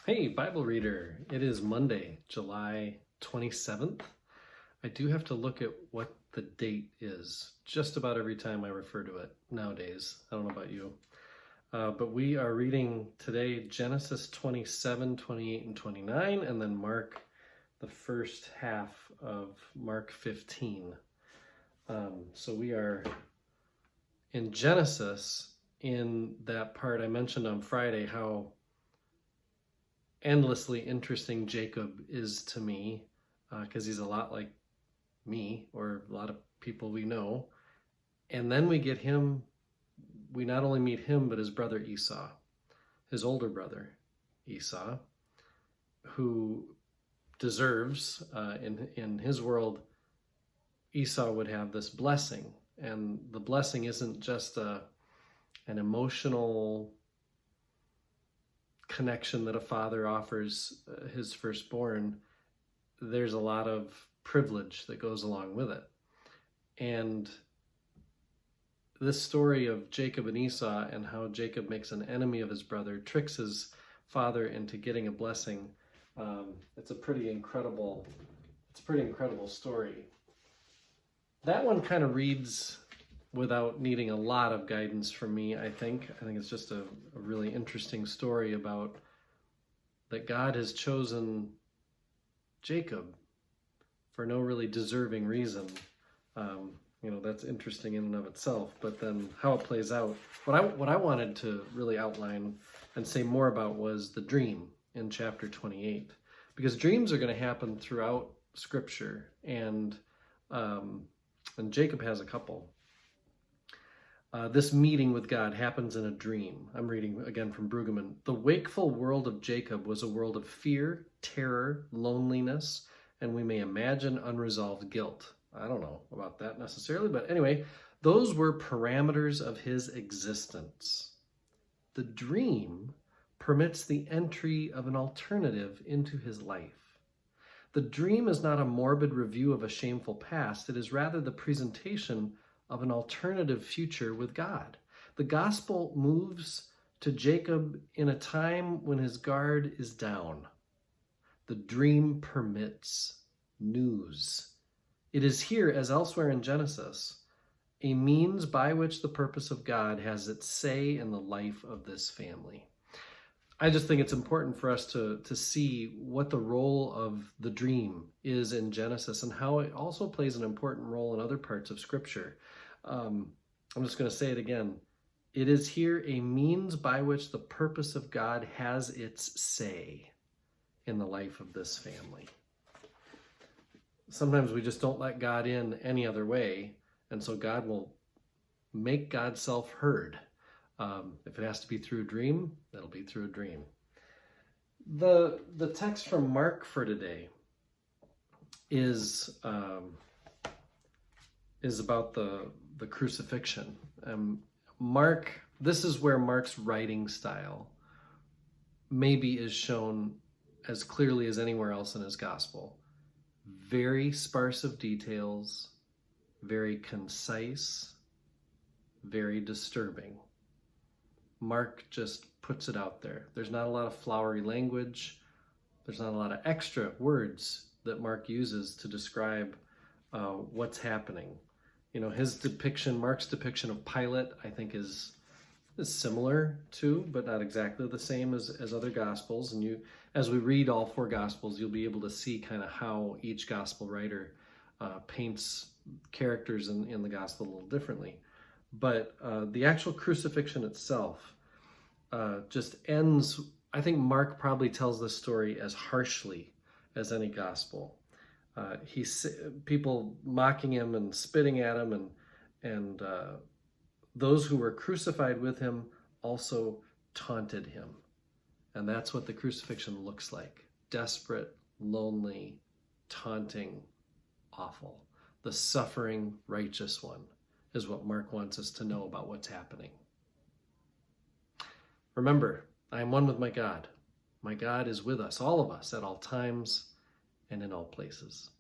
Hey, Bible reader. It is Monday, July 27th. I do have to look at what the date is just about every time I refer to it nowadays. I don't know about you. But we are reading today Genesis 27, 28, and 29, and then Mark, the first half of Mark 15. So we are in Genesis, in that part I mentioned on Friday, how endlessly interesting Jacob is to me, because he's a lot like me or a lot of people we know. And then we not only meet him, but his brother Esau, his older brother Esau, who deserves, in his world, Esau would have this blessing. And the blessing isn't just an emotional connection that a father offers his firstborn. There's a lot of privilege that goes along with it. And this story of Jacob and Esau and how Jacob makes an enemy of his brother, tricks his father into getting a blessing, it's a pretty incredible story. That one kind of reads without needing a lot of guidance from me, I think. I think it's just a really interesting story about that God has chosen Jacob for no really deserving reason. That's interesting in and of itself, but then how it plays out. What I wanted to really outline and say more about was the dream in chapter 28, because dreams are going to happen throughout Scripture, and Jacob has a couple. This meeting with God happens in a dream. I'm reading again from Brueggemann. The wakeful world of Jacob was a world of fear, terror, loneliness, and we may imagine unresolved guilt. I don't know about that necessarily, but anyway, those were parameters of his existence. The dream permits the entry of an alternative into his life. The dream is not a morbid review of a shameful past. It is rather the presentation of an alternative future with God. The gospel moves to Jacob in a time when his guard is down. The dream permits news. It is here, as elsewhere in Genesis, a means by which the purpose of God has its say in the life of this family. I just think it's important for us to see what the role of the dream is in Genesis and how it also plays an important role in other parts of Scripture. I'm just going to say it again. It is here a means by which the purpose of God has its say in the life of this family. Sometimes we just don't let God in any other way, and so God will make God's self heard. If it has to be through a dream, that'll be through a dream. The text from Mark for today is about the crucifixion. This is where Mark's writing style maybe is shown as clearly as anywhere else in his gospel. Very sparse of details, very concise, very disturbing. Mark just puts it out there. There's not a lot of flowery language. There's not a lot of extra words that Mark uses to describe what's happening. Mark's depiction of Pilate, I think, is similar to, but not exactly the same as other Gospels. And as we read all four Gospels, you'll be able to see kind of how each Gospel writer paints characters in the Gospel a little differently. But the actual crucifixion itself just ends. I think Mark probably tells this story as harshly as any Gospel. People mocking him and spitting at him, and those who were crucified with him also taunted him. And that's what the crucifixion looks like. Desperate, lonely, taunting, awful. The suffering righteous one is what Mark wants us to know about what's happening. Remember, I am one with my God. My God is with us, all of us, at all times and in all places.